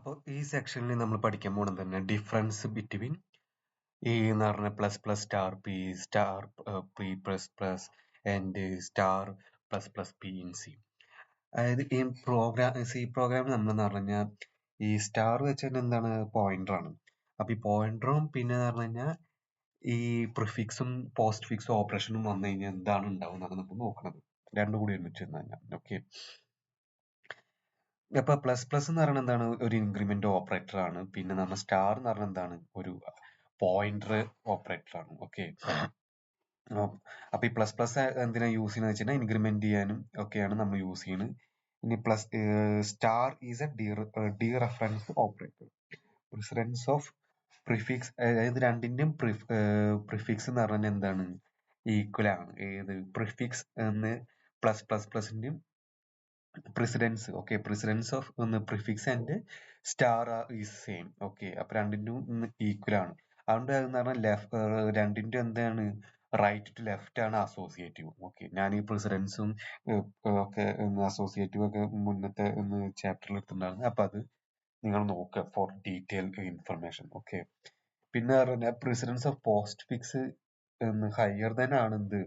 അപ്പോൾ ഈ സെക്ഷനിൽ നമ്മൾ പഠിക്കാൻ പോകുന്നത് തന്നെ ഡിഫറൻസ് ബിറ്റ്വീൻ ഈ എന്ന് പറഞ്ഞ plus plus star P star P plus plus and star plus plus P in C. അതായത് ഈ സി പ്രോഗ്രാം നമ്മളെന്ന് പറഞ്ഞു കഴിഞ്ഞാൽ ഈ സ്റ്റാർ വെച്ചാൽ എന്താണ് പോയിന്റർ ആണ്. അപ്പൊ ഈ പോയിന്ററും പിന്നെ പറഞ്ഞു കഴിഞ്ഞാൽ ഈ പ്രിഫിക്സും പോസ്റ്റ് ഫിക്സും ഓപ്പറേഷനും വന്നു കഴിഞ്ഞാൽ എന്താണ് ഉണ്ടാവുന്നതാണ് നമ്മൾ നോക്കുന്നത്. രണ്ടും കൂടി ഒരുമിച്ച് വന്നു കഴിഞ്ഞാൽ ഓക്കെ. അപ്പൊ പ്ലസ് പ്ലസ് എന്ന് പറയുന്നത് എന്താണ്, ഒരു ഇൻക്രിമെന്റ് ഓപ്പറേറ്റർ ആണ്. പിന്നെ നമ്മൾ സ്റ്റാർ എന്ന് പറഞ്ഞാൽ എന്താണ്, ഒരു പോയിന്റർ ഓപ്പറേറ്റർ ആണ്. ഓക്കെ. അപ്പൊ ഈ പ്ലസ് പ്ലസ് എന്തിനാ യൂസ് ചെയ്യുന്നത് വെച്ചാൽ ഇൻക്രിമെന്റ് ചെയ്യാനും ഒക്കെയാണ് നമ്മൾ യൂസ് ചെയ്യുന്നത്. ഇനി plus star is A D reference operator. Precedence of prefix, അതായത് രണ്ടിന്റെയും പ്രിഫിക്സ് എന്ന് പറഞ്ഞാൽ എന്താണ്, ഈക്വൽ ആണ്. ഏത് പ്രിഫിക്സ് എന്ന് പ്ലസ് പ്ലസ് പ്ലസിന്റെയും precedence. Okay, precedence of prefix and star is same. Okay, അപ്പൊ രണ്ടിന്റെയും ഈക്വൽ ആണ്. അതുകൊണ്ട് എന്ന് പറഞ്ഞാൽ രണ്ടിന്റെ എന്താണ്, റൈറ്റ് ടു ലെഫ്റ്റ് ആണ് അസോസിയേറ്റീവ്. ഓക്കെ, ഞാൻ ഈ പ്രിസിഡൻസും ഒക്കെ അസോസിയേറ്റീവ് ഒക്കെ മുന്നത്തെ ചാപ്റ്ററിൽ എടുത്തിട്ടുണ്ടായിരുന്നു. അപ്പൊ അത് നിങ്ങൾ നോക്കുക ഫോർ ഡീറ്റെയിൽ ഇൻഫർമേഷൻ. ഓക്കെ. പിന്നെ പറഞ്ഞാൽ precedence of postfix higher than ആണ് എന്ത്,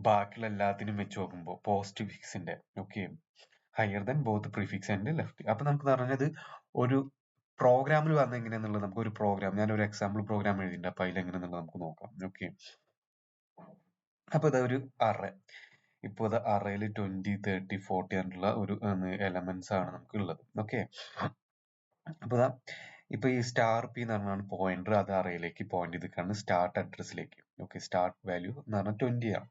ബാക്കിയുള്ള എല്ലാത്തിനും വെച്ച് നോക്കുമ്പോൾ പോസ്റ്റ് ഫിക്സിന്റെ. Okay, higher than both prefix and left. അപ്പൊ നമുക്ക് പറഞ്ഞത് ഒരു പ്രോഗ്രാമിൽ വന്ന എങ്ങനെയാന്നുള്ളത്, നമുക്ക് ഒരു പ്രോഗ്രാം, ഞാൻ ഒരു എക്സാമ്പിൾ പ്രോഗ്രാം എഴുതിയിട്ടുണ്ട്. അപ്പൊ അതിൽ എങ്ങനെയാന്നുള്ളത് നമുക്ക് നോക്കാം. ഓക്കെ, അപ്പൊ ഇതാ ഒരു അറേ. ഇപ്പൊ ഇത് അറേയിൽ 20, 30, 40 ആയിട്ടുള്ള ഒരു എലമെന്റ്സ് ആണ് നമുക്ക് ഉള്ളത്. ഓക്കെ, അപ്പൊ ഇപ്പൊ ഈ സ്റ്റാർ പി എന്ന് പറഞ്ഞാണ് പോയിന്റർ. അത് അറേയിലേക്ക് പോയിന്റ് ചെയ്തിട്ടാണ് സ്റ്റാർട്ട് അഡ്രസ്സിലേക്ക്. ഓക്കെ, സ്റ്റാർട്ട് വാല്യൂ എന്ന് പറഞ്ഞാൽ 20 ആണ്.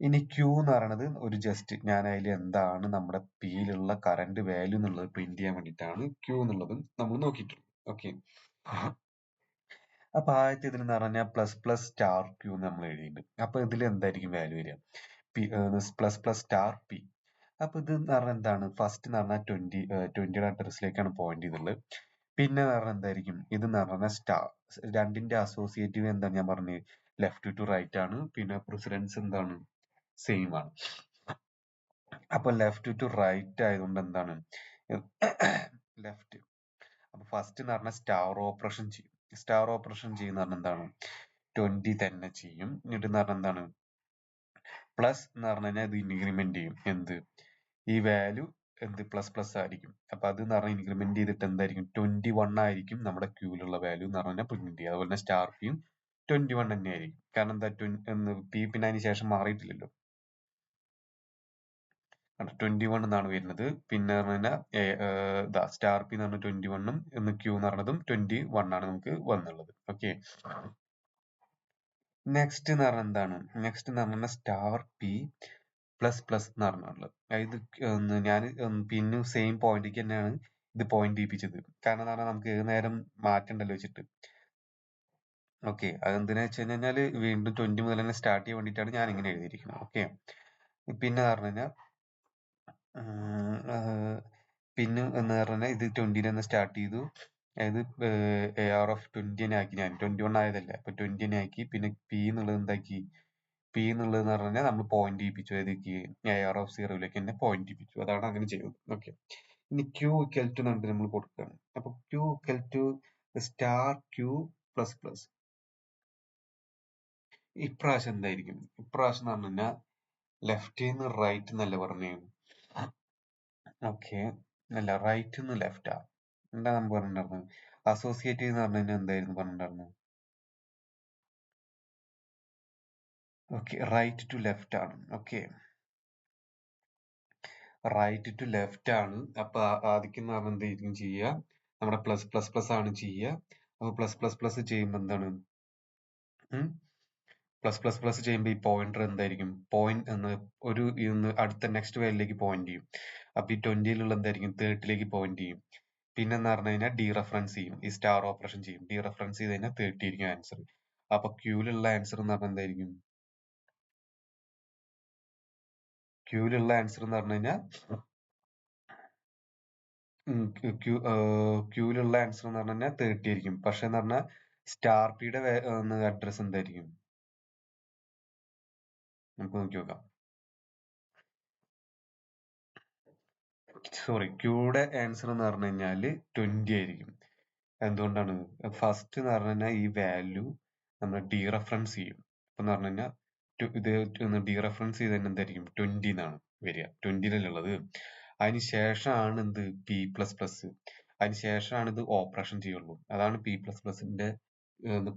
ഇനി ക്യൂ എന്ന് പറയുന്നത് ഒരു ജസ്റ്റ് ഞാൻ അതിൽ എന്താണ് നമ്മുടെ പിയിലുള്ള കറന്റ് വാല്യൂ എന്നുള്ളത് പ്രിന്റ് ചെയ്യാൻ വേണ്ടിയിട്ടാണ് ക്യൂ എന്നുള്ളത് നമ്മൾ നോക്കിയിട്ടുണ്ട്. ഓക്കെ, അപ്പൊ ആദ്യത്തെ ഇതിൽ എന്ന് പറഞ്ഞാൽ പ്ലസ് പ്ലസ് സ്റ്റാർ ക്യൂ നമ്മൾ എഴുതിയിട്ടുണ്ട്. അപ്പൊ ഇതിൽ എന്തായിരിക്കും വാല്യൂ വരിക, P plus plus star P. അപ്പൊ ഇത് എന്ന് പറഞ്ഞാൽ എന്താണ്, ഫസ്റ്റ് എന്ന് പറഞ്ഞാൽ 20യുടെ അഡ്രസ്സിലേക്കാണ് പോയിന്റ് ചെയ്തിട്ടുള്ളത്. പിന്നെ പറഞ്ഞാൽ എന്തായിരിക്കും, ഇത് എന്ന് പറഞ്ഞാൽ സ്റ്റാർ, രണ്ടിന്റെ അസോസിയേറ്റീവ് എന്താണ് ഞാൻ പറഞ്ഞത്, ലെഫ്റ്റ് ടു റൈറ്റ് ആണ്. പിന്നെ പ്രിസിഡൻസ് എന്താണ്, സെയിം ആണ്. അപ്പൊ ലെഫ്റ്റ് ടു റൈറ്റ് ആയതുകൊണ്ട് എന്താണ് ലെഫ്റ്റ്. അപ്പൊ ഫസ്റ്റ് എന്ന് പറഞ്ഞാൽ സ്റ്റാർ ഓപ്പറേഷൻ ചെയ്യും. സ്റ്റാർ ഓപ്പറേഷൻ ചെയ്യുന്ന പറഞ്ഞാൽ എന്താണ്, 20 തന്നെ ചെയ്യും. എന്നിട്ട് എന്ന് പറഞ്ഞാൽ എന്താണ്, പ്ലസ് എന്ന് പറഞ്ഞു കഴിഞ്ഞാൽ ഇത് ഇൻക്രിമെന്റ് ചെയ്യും. എന്ത്, ഈ വാല്യൂ എന്ത് പ്ലസ് പ്ലസ് ആയിരിക്കും. അപ്പൊ അത് എന്ന് പറഞ്ഞാൽ ഇൻക്രിമെന്റ് ചെയ്തിട്ട് എന്തായിരിക്കും, 21 ആയിരിക്കും നമ്മുടെ ക്യൂവിലുള്ള വാല്യൂ എന്ന് പറഞ്ഞാൽ പ്രിന്റ് ചെയ്യുക. അതുപോലെ തന്നെ സ്റ്റാർ പിയും 21 തന്നെ ആയിരിക്കും. കാരണം എന്താ, പി പിന്നെ അതിന് ശേഷം മാറിയിട്ടില്ലല്ലോ, 21 എന്നാണ് വരുന്നത്. പിന്നെ പറഞ്ഞു കഴിഞ്ഞാൽ സ്റ്റാർ പി എന്ന് പറഞ്ഞാൽ 21ഉം ക്യൂ എന്ന് പറഞ്ഞതും 21 ആണ് നമുക്ക് വന്നുള്ളത്. ഓക്കെ, നെക്സ്റ്റ് എന്ന് പറഞ്ഞാൽ എന്താണ്, നെക്സ്റ്റ് എന്ന് പറഞ്ഞാൽ സ്റ്റാർ പി പ്ലസ് പ്ലസ് എന്ന് പറഞ്ഞുള്ളത്. അതായത് ഞാൻ പിന്നെ സെയിം പോയിന്റിലേക്ക് തന്നെയാണ് ഇത് പോയിന്റ് ചെയ്യിപ്പിച്ചത്. കാരണം എന്ന് പറഞ്ഞാൽ നമുക്ക് ഏത് നേരം മാറ്റണ്ടല്ലോ വെച്ചിട്ട്. ഓക്കെ, അതെന്തിനാ വെച്ച് കഴിഞ്ഞാൽ വീണ്ടും 20 മുതൽ തന്നെ സ്റ്റാർട്ട് ചെയ്യാൻ വേണ്ടിയിട്ടാണ് ഞാൻ ഇങ്ങനെ എഴുതിയിരിക്കുന്നത്. ഓക്കെ, പിന്നെ പറഞ്ഞു കഴിഞ്ഞാൽ പിന്നെ എന്ന് പറഞ്ഞാൽ ഇത് 20 തന്നെ സ്റ്റാർട്ട് ചെയ്തു. അതായത് AR of 20 തന്നെ ആക്കി ഞാൻ, 21 ആയതല്ല, അപ്പൊ 20 തന്നെ ആക്കി. പിന്നെ പി എന്നുള്ളത് എന്താക്കി, പി എന്നുള്ളത് എന്ന് പറഞ്ഞാൽ നമ്മൾ പോയിന്റ് ചെയ്യിപ്പിച്ചു. അതായത് AR of 0യിലേക്ക് തന്നെ പോയിന്റ് ചെയ്യിപ്പിച്ചു. അതാണ് അങ്ങനെ ചെയ്തത്. ഓക്കെ, ഇനി ക്യൂ ഇക്വൽ ടു എന്നിട്ട് നമ്മൾ കൊടുക്കുകയാണ്. അപ്പൊ q equal to star q plus plus. ഇപ്രാവശ്യം എന്തായിരിക്കും, ഇപ്രാവശ്യം എന്ന് പറഞ്ഞു കഴിഞ്ഞാൽ ലെഫ്റ്റ് നിന്ന് റൈറ്റ് എന്നല്ല പറഞ്ഞു. ഓക്കെ, അല്ല, റൈറ്റ് നിന്ന് ലെഫ്റ്റാ. എന്താ നമ്മൾ പറഞ്ഞിട്ടുണ്ടായിരുന്നത്, അസോസിയേറ്റ് എന്ന് പറഞ്ഞു കഴിഞ്ഞാൽ എന്തായിരുന്നു പറഞ്ഞിട്ടുണ്ടായിരുന്നത്. ഓക്കെ, റൈറ്റ് ടു ലെഫ്റ്റ് ആണ്. ഓക്കെ, റൈറ്റ് ടു ലെഫ്റ്റ് ആണ്. അപ്പൊ ആദ്യം എന്ന് പറഞ്ഞാൽ എന്തായിരിക്കും ചെയ്യുക, നമ്മുടെ പ്ലസ് പ്ലസ് പ്ലസ് ആണ് ചെയ്യുക. അപ്പൊ പ്ലസ് പ്ലസ് പ്ലസ് ചെയ്യുമ്പോൾ എന്താണ്, പ്ലസ് പ്ലസ് പ്ലസ് ചെയ്യുമ്പോൾ ഈ പോയിന്റർ എന്തായിരിക്കും, പോയിന്റ് ഒരു അടുത്ത നെക്സ്റ്റ് വാല്യൂലേക്ക് പോയിന്റ് ചെയ്യും. അപ്പൊ ഈ 20യിലുള്ള എന്തായിരിക്കും 30ലേക്ക് പോയിന്റ് ചെയ്യും. പിന്നെ എന്ന് പറഞ്ഞു കഴിഞ്ഞാൽ ഡി റെഫറൻസ് ചെയ്യും, ഈ സ്റ്റാർ ഓപ്പറേഷൻ ചെയ്യും. ഡി റെഫറൻസ് ചെയ്ത് കഴിഞ്ഞാൽ 30 ആയിരിക്കും ആൻസർ. അപ്പൊ ക്യൂവിലുള്ള ആൻസർ എന്ന് പറഞ്ഞാൽ എന്തായിരിക്കും, ക്യൂവിലുള്ള ആൻസർ എന്ന് പറഞ്ഞു കഴിഞ്ഞാൽ ക്യൂവിലുള്ള ആൻസർ എന്ന് പറഞ്ഞു കഴിഞ്ഞാൽ 30 ആയിരിക്കും. പക്ഷെ എന്ന് പറഞ്ഞാൽ സ്റ്റാർ പിയുടെ അഡ്രസ് എന്തായിരിക്കും, നമുക്ക് നോക്കി നോക്കാം. സോറി, ക്യൂടെ ആൻസർ എന്ന് പറഞ്ഞു കഴിഞ്ഞാല് 20 ആയിരിക്കും. എന്തുകൊണ്ടാണ്? ഫസ്റ്റ് എന്ന് പറഞ്ഞു കഴിഞ്ഞാൽ ഈ വാല്യൂ നമ്മൾ ഡീറഫറൻസ് ചെയ്യും. അപ്പൊ എന്ന് പറഞ്ഞു കഴിഞ്ഞാൽ ഇത് ഡീറഫറൻസ് ചെയ്ത് തന്നെ എന്തായിരിക്കും 20 എന്നാണ് വരിക. 20 ഉള്ളത്. അതിന് ശേഷമാണ് എന്ത് പി പ്ലസ് പ്ലസ്. അതിന് ശേഷമാണ് ഇത് ഓപ്പറേഷൻ ചെയ്യുള്ളൂ. അതാണ് പി പ്ലസ് പ്ലസിന്റെ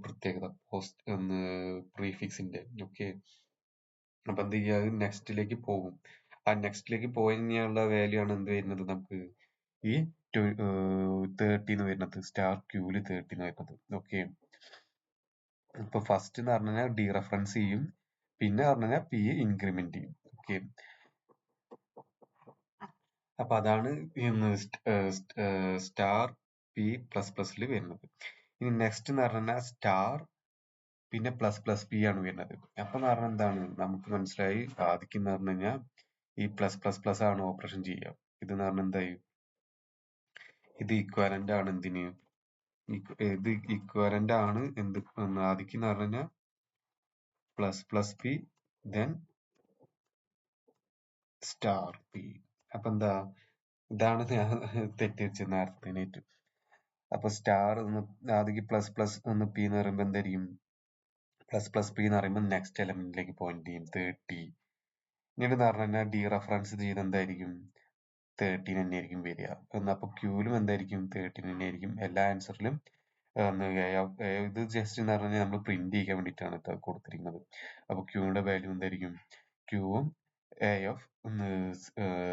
പ്രത്യേകത. പ്രീഫിക്സിന്റെ. ഓക്കെ. അപ്പൊ എന്ത് ചെയ്യുക, അത് നെക്സ്റ്റിലേക്ക് പോകും. ആ നെക്സ്റ്റിലേക്ക് പോയി കഴിഞ്ഞാലുള്ള വാല്യൂ ആണ് എന്ത് വരുന്നത് നമുക്ക് ഈ 30 എന്ന് വരുന്നത്. സ്റ്റാർ ക്യൂല് 30 എന്ന് വരുന്നത്. ഓക്കെ. ഇപ്പൊ ഫസ്റ്റ് എന്ന് പറഞ്ഞു കഴിഞ്ഞാൽ ഡീറഫറൻസ് ചെയ്യും. പിന്നെ പറഞ്ഞു കഴിഞ്ഞാൽ പി ഇൻക്രിമെന്റ് ചെയ്യും. ഓക്കെ. അപ്പൊ അതാണ് സ്റ്റാർ പി പ്ലസ് പ്ലസിൽ വരുന്നത്. ഇനി നെക്സ്റ്റ് എന്ന് പറഞ്ഞാൽ സ്റ്റാർ പിന്നെ പ്ലസ് പ്ലസ് പി ആണ് വരുന്നത്. അപ്പൊ എന്ന് പറഞ്ഞാൽ എന്താണ്, നമുക്ക് മനസ്സിലായി ആദ്യം എന്ന് പറഞ്ഞു കഴിഞ്ഞാൽ ഈ പ്ലസ് പ്ലസ് പ്ലസ് ആണ് ഓപ്പറേഷൻ ചെയ്യുക. ഇത് എന്ന് പറഞ്ഞാൽ എന്തായി, ഇത് ഇക്വാലന്റ് ആണ് എന്തിന്, ഇത് ഇക്വാലന്റ് ആണ് എന്ത് ആദ്യം എന്ന് പറഞ്ഞു കഴിഞ്ഞാൽ plus plus P then star P. അപ്പൊ എന്താ, ഇതാണ് ഞാൻ തെറ്റിച്ച് നേരത്തെ. അപ്പൊ സ്റ്റാർ ഒന്ന് ആദ്യം പ്ലസ് പ്ലസ് ഒന്ന് പി എന്ന് പറയുമ്പോ എന്തായിരിക്കും, പ്ലസ് പ്ലസ് പി എന്ന് പറയുമ്പോൾ നെക്സ്റ്റ് എലമെന്റിലേക്ക് പോയിന്റ് ചെയ്യും 30. ഇങ്ങനെ പറഞ്ഞു കഴിഞ്ഞാൽ ഡി റെഫറൻസ് ചെയ്ത് എന്തായിരിക്കും 13 തന്നെയായിരിക്കും വരിക. അപ്പൊ ക്യൂലും എന്തായിരിക്കും 13 തന്നെയായിരിക്കും. എല്ലാ ആൻസറിലും ഇത് ജസ്റ്റ് എന്ന് പറഞ്ഞാൽ നമ്മൾ പ്രിന്റ് ചെയ്യാൻ വേണ്ടിയിട്ടാണ് കൊടുത്തിരിക്കുന്നത്. അപ്പൊ ക്യൂയുടെ വാല്യൂ എന്തായിരിക്കും, ക്യൂവും എ ഓഫ്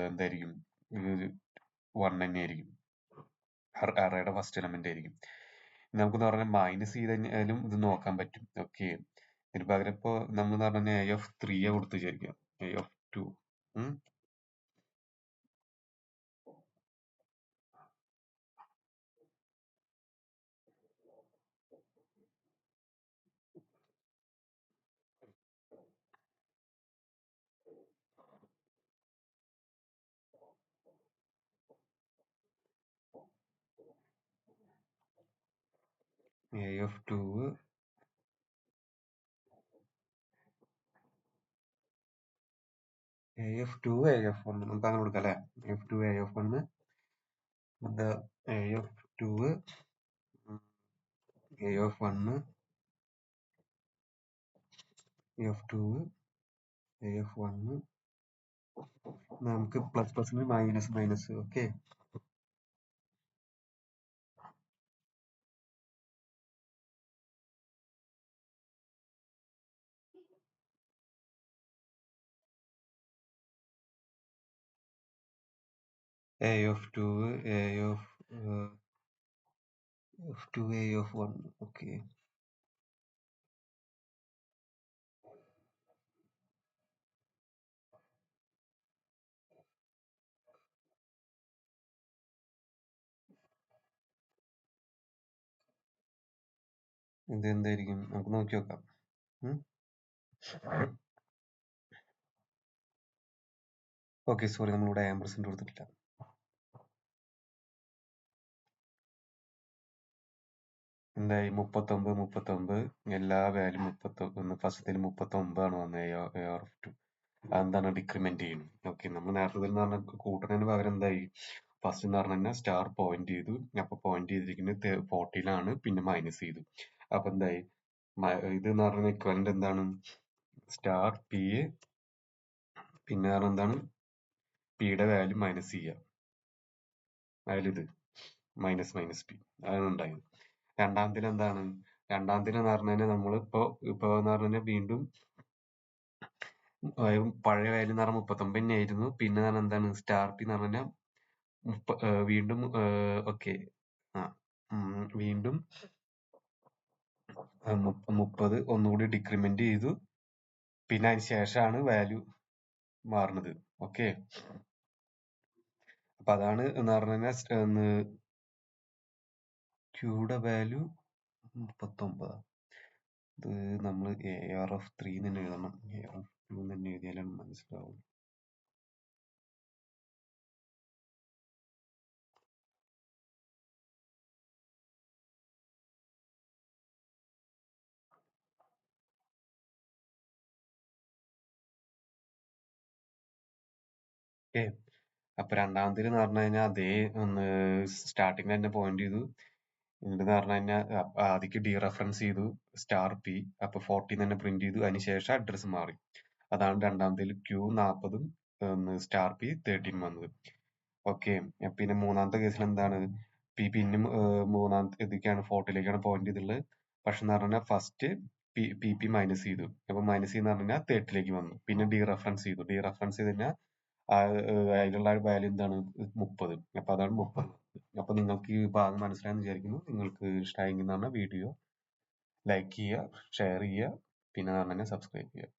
എന്തായിരിക്കും 1 തന്നെയായിരിക്കും. അറേയുടെ ഫസ്റ്റ് എലമെന്റ് ആയിരിക്കും. നമുക്കെന്ന് പറഞ്ഞാൽ മൈനസ് ചെയ്ത് കഴിഞ്ഞാലും ഇത് നോക്കാൻ പറ്റും. ഓക്കെ. ഇതിന് പകരം ഇപ്പൊ നമ്മൾ പറഞ്ഞ എ ഓഫ് 3 കൊടുത്ത് വിചാരിക്കാം. A of 2. A of 2 A of 2 A of 1 നമുക്ക് അങ്ങനെ കൊടുക്കാം അല്ലെ. എ ഓഫ് 2 എ ഓഫ് 1 എന്താ, A of 2 A of 1 A of 2 A of 1 നമുക്ക് പ്ലസ് പ്ലസിന് minus minus. Okay. A of 2 A of 2 A of 1. Okay. ഇത് എന്തായിരിക്കും നമുക്ക് നോക്കി നോക്കാം. ഓക്കെ, സോറി, നമ്മളിവിടെ ആംബർസെന്റ് കൊടുത്തിട്ടില്ല. എന്തായി, 39 എല്ലാ വാല്യൂ 39. ഫസ്റ്റത്തിൽ 39 വന്നത് എ ആർ ഓഫ് 2. അതെന്താണ് ഡിക്രിമെന്റ് ചെയ്യുന്നത്. ഓക്കെ. നമ്മൾ നേരത്തെ തന്നെ പറഞ്ഞ കൂട്ടുന്നതിന് പകരം എന്തായി, ഫസ്റ്റ് എന്ന് പറഞ്ഞു കഴിഞ്ഞാൽ സ്റ്റാർ പോയിന്റ് ചെയ്തു. അപ്പൊ പോയിന്റ് ചെയ്തിരിക്കുന്നത് 40 പിന്നെ മൈനസ് ചെയ്തു. അപ്പൊ എന്തായി, ഇത് എന്ന് പറഞ്ഞ ഇക്വലന്റ് എന്താണ്, സ്റ്റാർ പി പിന്നെ പറഞ്ഞ എന്താണ് പിയുടെ വാല്യൂ മൈനസ് ചെയ്യുക. അതിലിത് മൈനസ് മൈനസ് പി അതാണ് ഉണ്ടായത്. രണ്ടാമത്തിൽ എന്താണ്, രണ്ടാമത്തിൽ എന്ന് പറഞ്ഞു കഴിഞ്ഞാൽ നമ്മളിപ്പോ എന്ന് പറഞ്ഞു കഴിഞ്ഞാൽ വീണ്ടും പഴയ വാല്യൂ എന്ന് പറഞ്ഞാൽ 39 തന്നെയായിരുന്നു. പിന്നെ എന്താണ് സ്റ്റാർ പി എന്ന് പറഞ്ഞു കഴിഞ്ഞാൽ വീണ്ടും ഓക്കെ വീണ്ടും 30 ഒന്നുകൂടി ഡിക്രിമെന്റ് ചെയ്തു. പിന്നെ അതിന് ശേഷമാണ് വാല്യൂ മാറുന്നത്. ഓക്കെ. അപ്പൊ അതാണ് എന്ന് പറഞ്ഞു കഴിഞ്ഞാൽ ക്യൂയുടെ വാല്യൂ 39. ഇത് നമ്മൾ എ ആർ ഓഫ് 3 തന്നെ എഴുതണം. എ ആർ ഓഫ് 2 തന്നെ എഴുതിയാലാണ് മനസ്സിലാവും. ഓക്കെ. അപ്പൊ രണ്ടാമത്തേൽ എന്ന് പറഞ്ഞു കഴിഞ്ഞാൽ അതേ സ്റ്റാർട്ടിങ് തന്നെ പോയിന്റ് ചെയ്തു. എന്നിട്ട് പറഞ്ഞു കഴിഞ്ഞാൽ ആദ്യക്ക് ഡി റെഫറൻസ് ചെയ്തു സ്റ്റാർ പി. അപ്പൊ 14 തന്നെ പ്രിന്റ് ചെയ്തു. അതിനുശേഷം അഡ്രസ് മാറി. അതാണ് രണ്ടാമത്തേൽ Q40 സ്റ്റാർ പി 13 വന്നത്. ഓക്കെ. പിന്നെ മൂന്നാമത്തെ കേസിൽ എന്താണ് പിന്നും മൂന്നാമത്തെ ഇതിലേക്കാണ് 40ലേക്കാണ് പോയിന്റ് ചെയ്തിട്ടുള്ളത്. പക്ഷെ എന്ന് പറഞ്ഞാൽ ഫസ്റ്റ് പി മൈനസ് ചെയ്തു. അപ്പൊ മൈനസ് ചെയ്യുന്ന പറഞ്ഞു കഴിഞ്ഞാൽ 30ലേക്ക് വന്നു. പിന്നെ ഡി റെഫറൻസ് ചെയ്തു. ഡി റെഫറൻസ് ചെയ്ത് കഴിഞ്ഞാൽ അതിലുള്ള വാല്യൂ എന്താണ് 30. അപ്പൊ അതാണ് 30. അപ്പൊ നിങ്ങൾക്ക് ഈ ഭാഗം മനസ്സിലായെന്ന് വിചാരിക്കുന്നു. നിങ്ങൾക്ക് ഇഷ്ടമായെങ്കിൽ വീഡിയോ ലൈക്ക് ചെയ്യുക, ഷെയർ ചെയ്യുക, പിന്നെ സബ്സ്ക്രൈബ് ചെയ്യുക.